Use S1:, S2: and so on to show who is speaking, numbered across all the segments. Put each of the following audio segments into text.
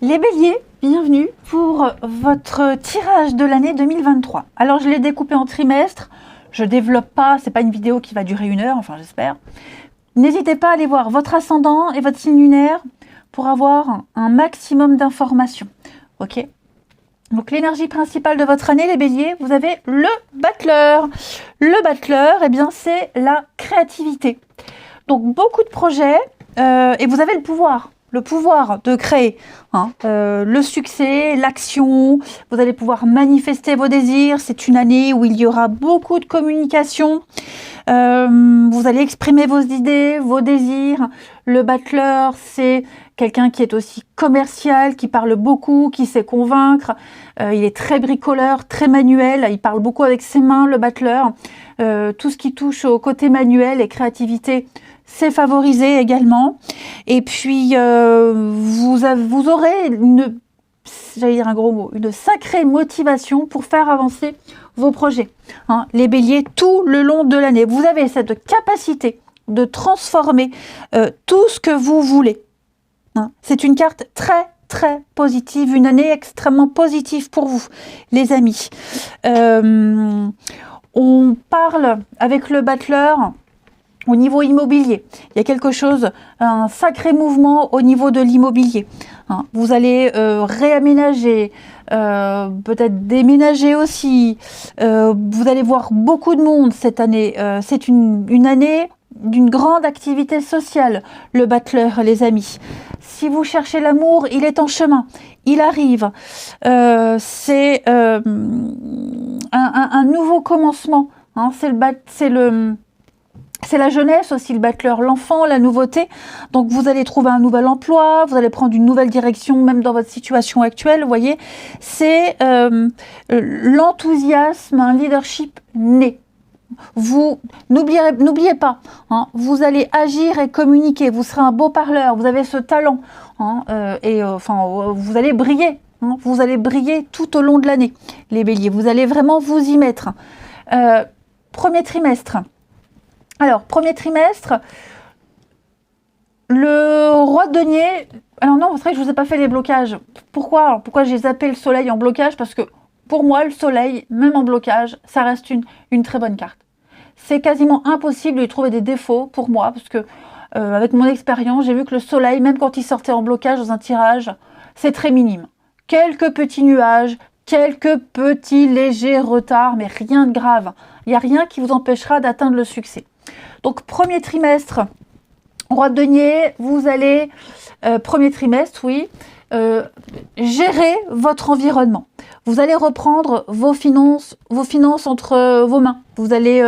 S1: Les béliers, bienvenue pour votre tirage de l'année 2023. Alors je l'ai découpé en trimestres, je développe pas, c'est pas une vidéo qui va durer 1 heure, enfin j'espère. N'hésitez pas à aller voir votre ascendant et votre signe lunaire pour avoir un maximum d'informations. Ok? Donc l'énergie principale de votre année, les béliers, vous avez le battleur. Le battleur, eh bien c'est la créativité. Donc beaucoup de projets et vous avez le pouvoir de créer, le succès, l'action, vous allez pouvoir manifester vos désirs. C'est une année où il y aura beaucoup de communication, vous allez exprimer vos idées, vos désirs. Le battleur, c'est quelqu'un qui est aussi commercial, qui parle beaucoup, qui sait convaincre, il est très bricoleur, très manuel, il parle beaucoup avec ses mains, le battleur. Tout ce qui touche au côté manuel et créativité, c'est favorisé également. Et puis, vous aurez j'allais dire un gros mot, une sacrée motivation pour faire avancer vos projets. Les béliers, tout le long de l'année, vous avez cette capacité de transformer tout ce que vous voulez. C'est une carte très, très positive, une année extrêmement positive pour vous, les amis. On parle avec le battleur au niveau immobilier. Il y a quelque chose, un sacré mouvement au niveau de l'immobilier. Vous allez réaménager, peut-être déménager aussi. Vous allez voir beaucoup de monde cette année. C'est une année d'une grande activité sociale, le battleur, les amis. Si vous cherchez l'amour, il est en chemin, il arrive. C'est un nouveau commencement. C'est la jeunesse aussi, le battleur, l'enfant, la nouveauté. Donc vous allez trouver un nouvel emploi, vous allez prendre une nouvelle direction, même dans votre situation actuelle, vous voyez. C'est l'enthousiasme, un leadership né. Vous n'oubliez pas, vous allez agir et communiquer, vous serez un beau parleur, vous avez ce talent, vous allez briller, vous allez briller tout au long de l'année, les béliers, vous allez vraiment vous y mettre. Premier trimestre. Alors, premier trimestre, le roi de denier. Alors non, c'est vrai que je ne vous ai pas fait les blocages. Pourquoi j'ai zappé le soleil en blocage? Parce que pour moi, le soleil, même en blocage, ça reste une très bonne carte. C'est quasiment impossible de lui trouver des défauts pour moi, parce que avec mon expérience, j'ai vu que le soleil, même quand il sortait en blocage dans un tirage, c'est très minime. Quelques petits nuages, quelques petits légers retards, mais rien de grave. Il n'y a rien qui vous empêchera d'atteindre le succès. Donc, premier trimestre, roi de denier, vous allez, premier trimestre, oui, gérer votre environnement. Vous allez reprendre vos finances entre vos mains. Vous allez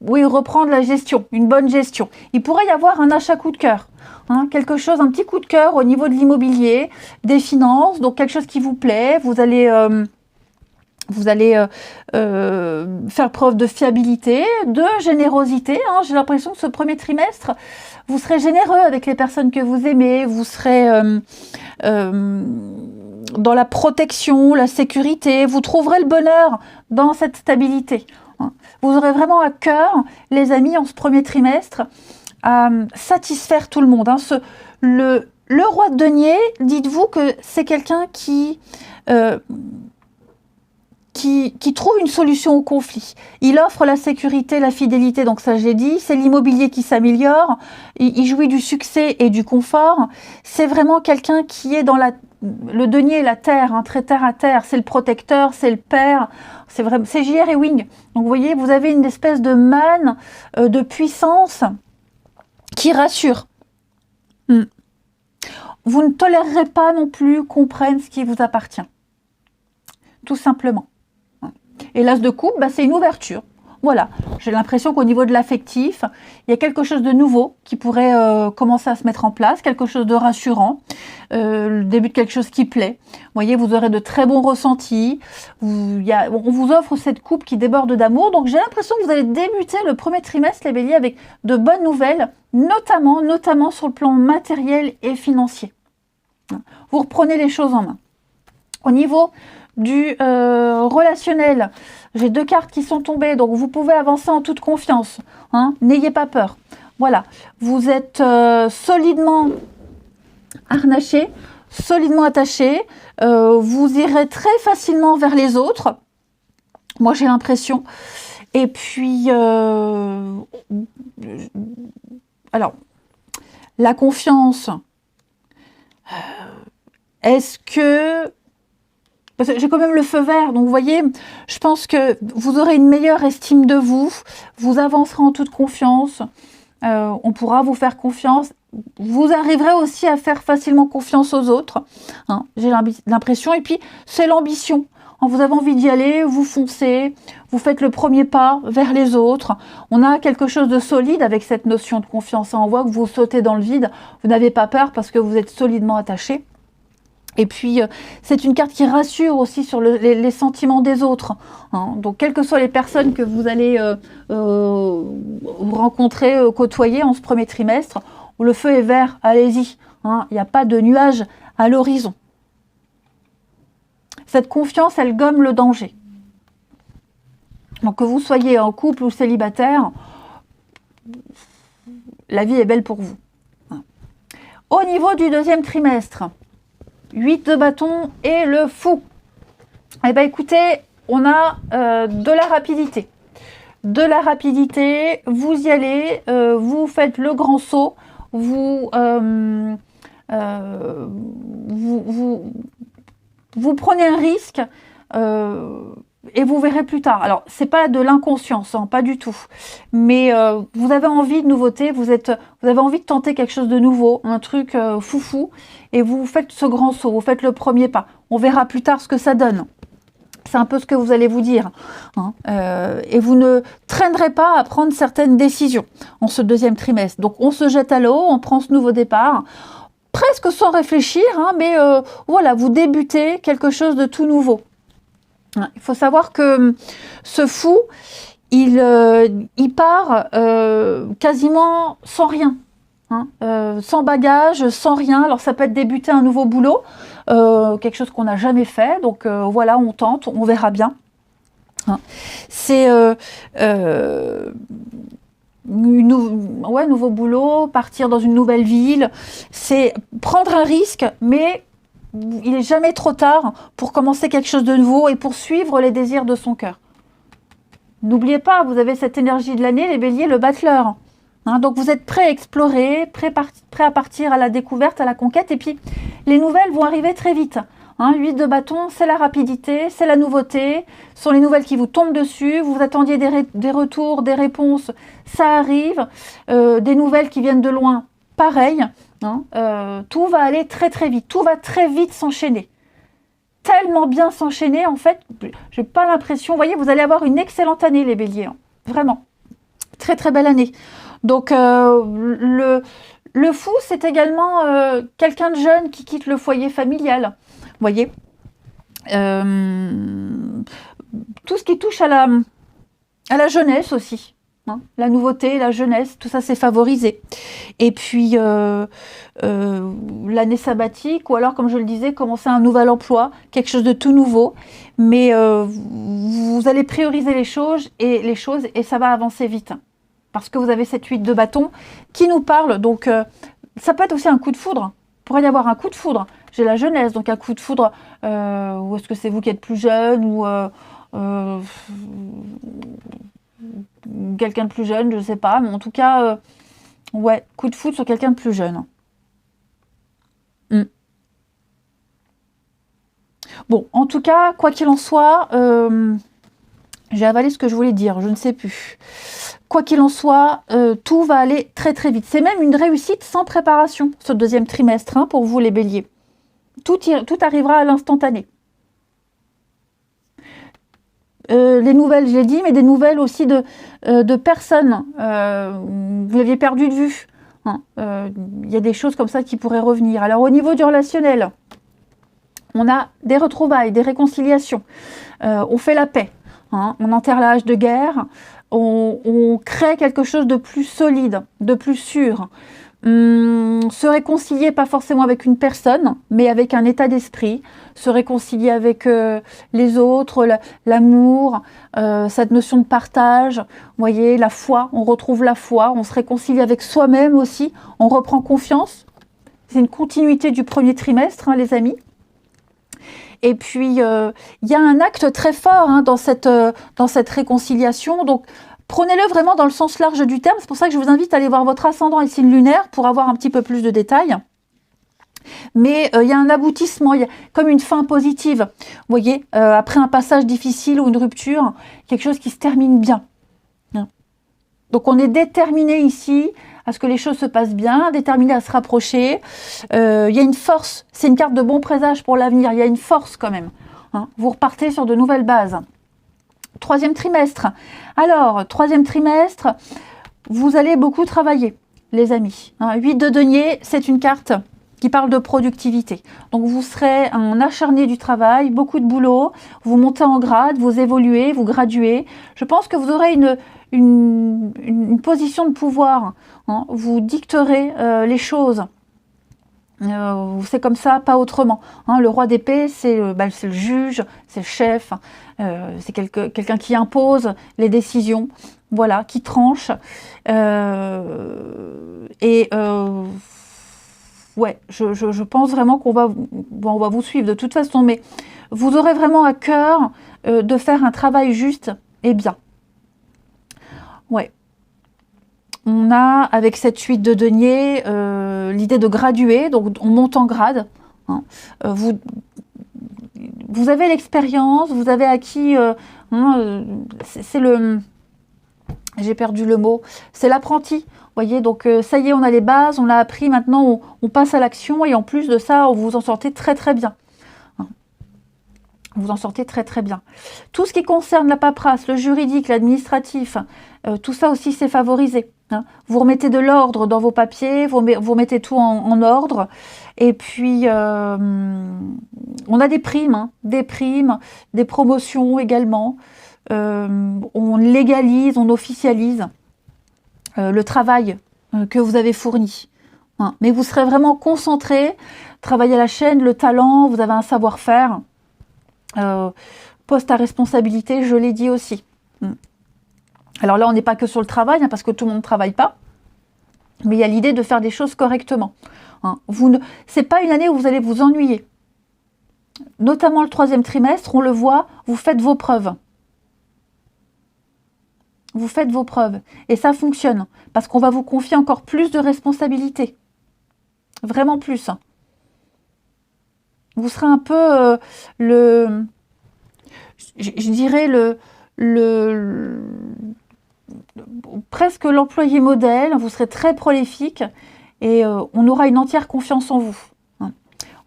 S1: reprendre la gestion, une bonne gestion. Il pourrait y avoir un achat coup de cœur, un petit coup de cœur au niveau de l'immobilier, des finances, donc quelque chose qui vous plaît. Vous allez faire preuve de fiabilité, de générosité. J'ai l'impression que ce premier trimestre, vous serez généreux avec les personnes que vous aimez, vous serez dans la protection, la sécurité, vous trouverez le bonheur dans cette stabilité. Vous aurez vraiment à cœur, les amis, en ce premier trimestre, à satisfaire tout le monde. Le roi de denier, dites-vous que c'est quelqu'un qui trouve une solution au conflit. Il offre la sécurité, la fidélité, donc ça j'ai dit, c'est l'immobilier qui s'améliore, il jouit du succès et du confort. C'est vraiment quelqu'un qui est dans le denier, la terre, très terre à terre, c'est le protecteur, c'est le père, c'est J.R. Ewing. Donc vous voyez, vous avez une espèce de manne, de puissance qui rassure. Vous ne tolérerez pas non plus qu'on prenne ce qui vous appartient. Tout simplement. Et l'as de coupe, c'est une ouverture. Voilà, j'ai l'impression qu'au niveau de l'affectif, il y a quelque chose de nouveau qui pourrait commencer à se mettre en place, quelque chose de rassurant, le début de quelque chose qui plaît. Vous voyez, vous aurez de très bons ressentis. On vous offre cette coupe qui déborde d'amour. Donc j'ai l'impression que vous allez débuter le premier trimestre, les béliers, avec de bonnes nouvelles, notamment sur le plan matériel et financier. Vous reprenez les choses en main. Au niveau du relationnel, j'ai 2 cartes qui sont tombées, donc vous pouvez avancer en toute confiance, n'ayez pas peur. Voilà, vous êtes solidement harnaché, solidement attaché. Vous irez très facilement vers les autres. Moi, j'ai l'impression. Et puis, alors, la confiance, est-ce que... Parce que j'ai quand même le feu vert, donc vous voyez, je pense que vous aurez une meilleure estime de vous, vous avancerez en toute confiance, on pourra vous faire confiance, vous arriverez aussi à faire facilement confiance aux autres, hein, j'ai l'impression, et puis c'est l'ambition. Vous avez envie d'y aller, vous foncez, vous faites le premier pas vers les autres. On a quelque chose de solide avec cette notion de confiance. On voit que vous sautez dans le vide, vous n'avez pas peur parce que vous êtes solidement attaché. Et puis, c'est une carte qui rassure aussi sur les sentiments des autres. Hein. Donc, quelles que soient les personnes que vous allez rencontrer, côtoyer en ce premier trimestre, où le feu est vert, allez-y. Hein. Il n'y a pas de nuages à l'horizon. Cette confiance, elle gomme le danger. Donc, que vous soyez en couple ou célibataire, la vie est belle pour vous. Au niveau du deuxième trimestre, 8 de bâton et le fou. Eh bien, écoutez, on a de la rapidité. De la rapidité, vous y allez, vous faites le grand saut, vous prenez un risque et vous verrez plus tard. Alors, c'est pas de l'inconscience, hein, pas du tout. Mais vous avez envie de nouveauté, vous avez envie de tenter quelque chose de nouveau, un truc foufou, et vous faites ce grand saut, vous faites le premier pas. On verra plus tard ce que ça donne. C'est un peu ce que vous allez vous dire. Hein. Et vous ne traînerez pas à prendre certaines décisions en ce deuxième trimestre. Donc, on se jette à l'eau, on prend ce nouveau départ, presque sans réfléchir, hein, mais voilà, vous débutez quelque chose de tout nouveau. Il faut savoir que ce fou, il part quasiment sans rien, hein, sans bagage, sans rien. Alors ça peut être débuter un nouveau boulot, quelque chose qu'on n'a jamais fait. Donc voilà, on tente, on verra bien. Hein. C'est nouveau boulot, partir dans une nouvelle ville. C'est prendre un risque, mais il n'est jamais trop tard pour commencer quelque chose de nouveau et pour suivre les désirs de son cœur. N'oubliez pas, vous avez cette énergie de l'année, les béliers, le battleur. Hein, donc vous êtes prêts à explorer, prêts à partir à la découverte, à la conquête. Et puis, les nouvelles vont arriver très vite. Hein, 8 de bâton, c'est la rapidité, c'est la nouveauté. Ce sont les nouvelles qui vous tombent dessus. Vous attendiez des retours, des réponses, ça arrive. Des nouvelles qui viennent de loin, pareil. Hein, tout va aller très très vite, tout va très vite s'enchaîner. Tellement bien s'enchaîner, en fait, j'ai pas l'impression, vous voyez, vous allez avoir une excellente année les béliers, hein, vraiment, très très belle année. Donc le fou, c'est également quelqu'un de jeune qui quitte le foyer familial, vous voyez, tout ce qui touche à la jeunesse aussi. Hein, la nouveauté, la jeunesse, tout ça c'est favorisé. Et puis l'année sabbatique, ou alors comme je le disais, commencer un nouvel emploi, quelque chose de tout nouveau. Mais vous allez prioriser les choses et ça va avancer vite. Parce que vous avez cette 8 de bâton qui nous parle. Donc ça peut être aussi un coup de foudre. Il pourrait y avoir un coup de foudre. J'ai la jeunesse, donc un coup de foudre. Ou est-ce que c'est vous qui êtes plus jeune ou quelqu'un de plus jeune, je ne sais pas, mais en tout cas, ouais, coup de foudre sur quelqu'un de plus jeune. Bon, en tout cas, quoi qu'il en soit, j'ai avalé ce que je voulais dire, je ne sais plus. Quoi qu'il en soit, tout va aller très très vite. C'est même une réussite sans préparation, ce deuxième trimestre, hein, pour vous les béliers. Tout arrivera à l'instantané. Les nouvelles, j'ai dit, mais des nouvelles aussi de personnes. Vous l'aviez perdu de vue. Hein. Y a des choses comme ça qui pourraient revenir. Alors, au niveau du relationnel, on a des retrouvailles, des réconciliations. On fait la paix. Hein. On enterre la hache de guerre. On crée quelque chose de plus solide, de plus sûr. Se réconcilier, pas forcément avec une personne, mais avec un état d'esprit, se réconcilier avec les autres, l'amour, cette notion de partage, vous voyez, la foi, on retrouve la foi, on se réconcilie avec soi-même aussi, on reprend confiance. C'est une continuité du premier trimestre, hein, les amis. Et puis, il y a un acte très fort hein, dans cette réconciliation. Donc, prenez-le vraiment dans le sens large du terme. C'est pour ça que je vous invite à aller voir votre ascendant et signe lunaire pour avoir un petit peu plus de détails. Mais il y a un aboutissement, il y a comme une fin positive. Vous voyez, après un passage difficile ou une rupture, quelque chose qui se termine bien. Donc on est déterminé ici à ce que les choses se passent bien, déterminé à se rapprocher. Il y a une force, c'est une carte de bon présage pour l'avenir, il y a une force quand même. Hein. Vous repartez sur de nouvelles bases. Troisième trimestre. Alors, troisième trimestre, vous allez beaucoup travailler, les amis. Hein, 8 de denier, c'est une carte qui parle de productivité. Donc vous serez un acharné du travail, beaucoup de boulot, vous montez en grade, vous évoluez, vous graduez. Je pense que vous aurez une position de pouvoir. Hein. Vous dicterez les choses. C'est comme ça, pas autrement. Hein, le roi d'épée, c'est le juge, c'est le chef, c'est quelqu'un qui impose les décisions, voilà, qui tranche. Ouais, je pense vraiment qu'on va vous suivre de toute façon, mais vous aurez vraiment à cœur de faire un travail juste et bien. Ouais. On a, avec cette suite de denier, l'idée de graduer, donc on monte en grade. Hein. Vous avez l'expérience, vous avez acquis, c'est le... J'ai perdu le mot, c'est l'apprenti. Voyez, donc ça y est, on a les bases, on a appris, maintenant on passe à l'action et en plus de ça, vous vous en sortez très très bien. Vous en sortez très très bien. Tout ce qui concerne la paperasse, le juridique, l'administratif, tout ça aussi c'est favorisé. Hein. Vous remettez de l'ordre dans vos papiers, vous remettez tout en ordre. Et puis, on a des primes, des promotions également. On légalise, on officialise le travail que vous avez fourni. Hein. Mais vous serez vraiment concentré, travaillez à la chaîne, le talent, vous avez un savoir-faire. Poste à responsabilité, je l'ai dit aussi. Alors là, on n'est pas que sur le travail, hein, parce que tout le monde ne travaille pas, mais il y a l'idée de faire des choses correctement. Hein. C'est pas une année où vous allez vous ennuyer. Notamment le troisième trimestre, on le voit, vous faites vos preuves. Vous faites vos preuves. Et ça fonctionne, parce qu'on va vous confier encore plus de responsabilités. Vraiment plus. Vous serez un peu je dirais presque l'employé modèle, vous serez très prolifique et on aura une entière confiance en vous. Hein.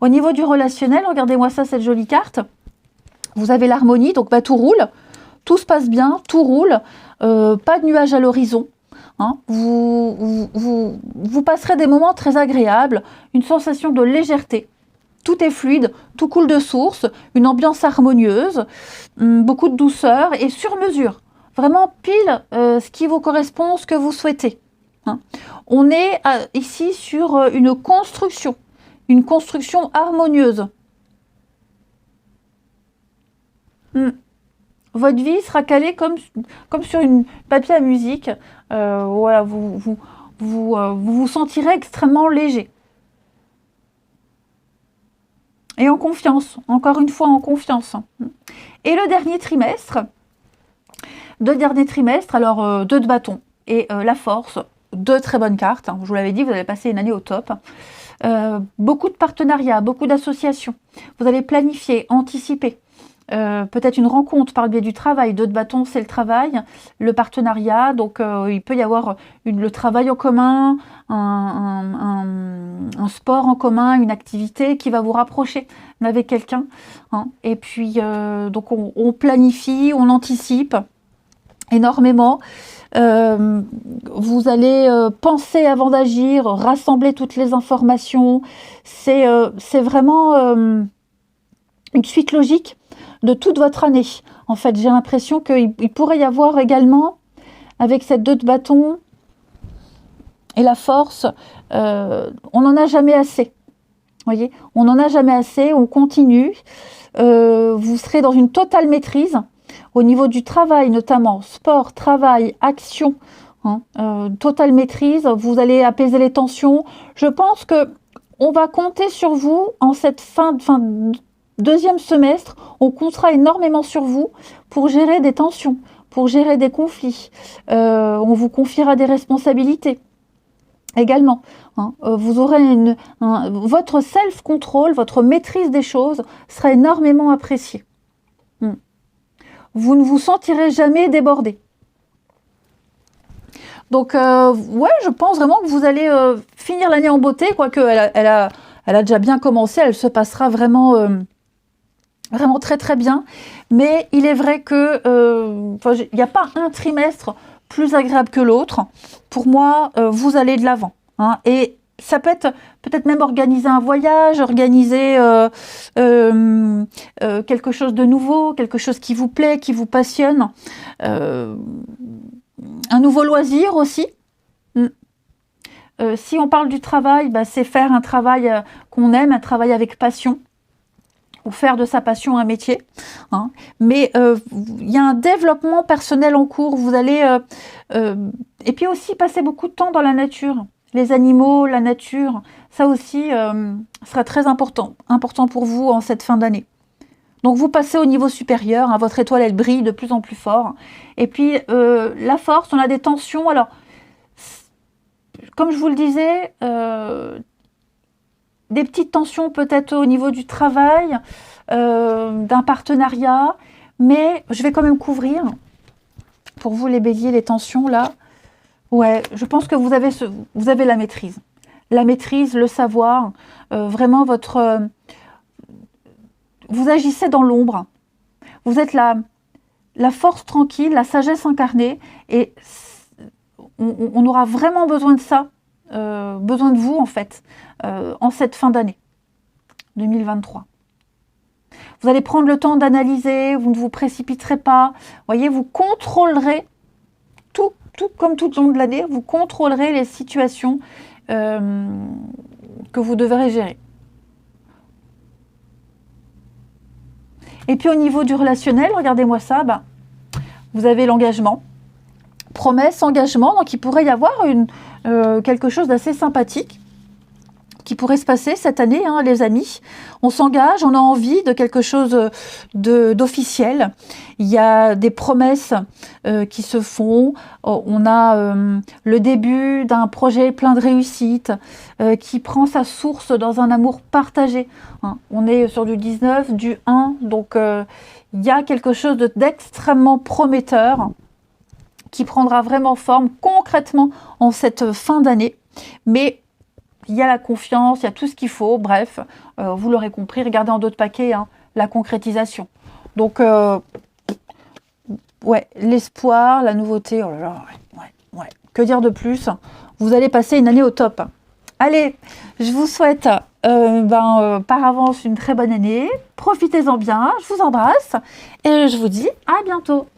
S1: Au niveau du relationnel, regardez-moi ça, cette jolie carte. Vous avez l'harmonie, donc tout roule, tout se passe bien, tout roule, pas de nuages à l'horizon. Hein. Vous passerez des moments très agréables, une sensation de légèreté. Tout est fluide, tout coule de source, une ambiance harmonieuse, beaucoup de douceur et sur mesure. Vraiment pile ce qui vous correspond, ce que vous souhaitez. Hein. On est ici sur une construction harmonieuse. Votre vie sera calée comme sur une papier à musique. Voilà, vous vous sentirez extrêmement léger. Et en confiance, encore une fois en confiance. Et le dernier trimestre, alors 2 de bâton et la force, 2 très bonnes cartes. Je vous l'avais dit, vous allez passer une année au top. Beaucoup de partenariats, beaucoup d'associations. Vous allez planifier, anticiper. Peut-être une rencontre par le biais du travail. 2 de bâton, c'est le travail, le partenariat. Donc, il peut y avoir le travail en commun, un sport en commun, une activité qui va vous rapprocher avec quelqu'un. Hein. Et puis, donc, on planifie, on anticipe énormément. Vous allez penser avant d'agir, rassembler toutes les informations. C'est vraiment une suite logique de toute votre année. En fait, j'ai l'impression qu'il pourrait y avoir également, avec cette 2 de bâton et la force, on n'en a jamais assez. Voyez, on n'en a jamais assez, on continue. Vous serez dans une totale maîtrise, au niveau du travail notamment, sport, travail, action, hein, totale maîtrise, vous allez apaiser les tensions. Je pense que On va compter sur vous en cette deuxième semestre. On comptera énormément sur vous pour gérer des tensions, pour gérer des conflits. On vous confiera des responsabilités également. Hein. Vous aurez votre self-control, votre maîtrise des choses sera énormément appréciée. Vous ne vous sentirez jamais débordé. Donc, ouais, je pense vraiment que vous allez finir l'année en beauté, quoique elle a déjà bien commencé, elle se passera vraiment, vraiment très très bien. Mais il est vrai que il n'y a pas un trimestre plus agréable que l'autre. Pour moi, vous allez de l'avant. Hein, et ça peut être peut-être même organiser un voyage, organiser quelque chose de nouveau, quelque chose qui vous plaît, qui vous passionne. Un nouveau loisir aussi. Si on parle du travail, c'est faire un travail qu'on aime, un travail avec passion, ou faire de sa passion un métier. Hein. Mais il y a un développement personnel en cours. Vous allez... et puis aussi passer beaucoup de temps dans la nature. Les animaux, la nature, ça aussi sera très important pour vous en cette fin d'année. Donc vous passez au niveau supérieur, hein, votre étoile elle brille de plus en plus fort. Et puis la force, on a des tensions. Alors, comme je vous le disais, des petites tensions peut-être au niveau du travail, d'un partenariat, mais je vais quand même couvrir pour vous les béliers, les tensions là. Ouais, je pense que vous avez la maîtrise. La maîtrise, le savoir, vraiment vous agissez dans l'ombre. Vous êtes la force tranquille, la sagesse incarnée, et on aura vraiment besoin de ça, besoin de vous en fait, en cette fin d'année 2023. Vous allez prendre le temps d'analyser, vous ne vous précipiterez pas. Voyez, vous contrôlerez tout comme tout au long de l'année, vous contrôlerez les situations que vous devrez gérer. Et puis au niveau du relationnel, regardez-moi ça, vous avez l'engagement, promesse, engagement, donc il pourrait y avoir quelque chose d'assez sympathique qui pourrait se passer cette année, hein, les amis. On s'engage, on a envie de quelque chose d'officiel. Il y a des promesses qui se font. On a le début d'un projet plein de réussite qui prend sa source dans un amour partagé. Hein. On est sur du 19, du 1, donc il y a quelque chose d'extrêmement prometteur qui prendra vraiment forme concrètement en cette fin d'année. Mais il y a la confiance, il y a tout ce qu'il faut, bref, vous l'aurez compris, regardez en d'autres paquets, hein, la concrétisation. Donc, ouais, l'espoir, la nouveauté, oh là là, ouais. Que dire de plus? Vous allez passer une année au top. Allez, je vous souhaite par avance une très bonne année, profitez-en bien, je vous embrasse et je vous dis à bientôt.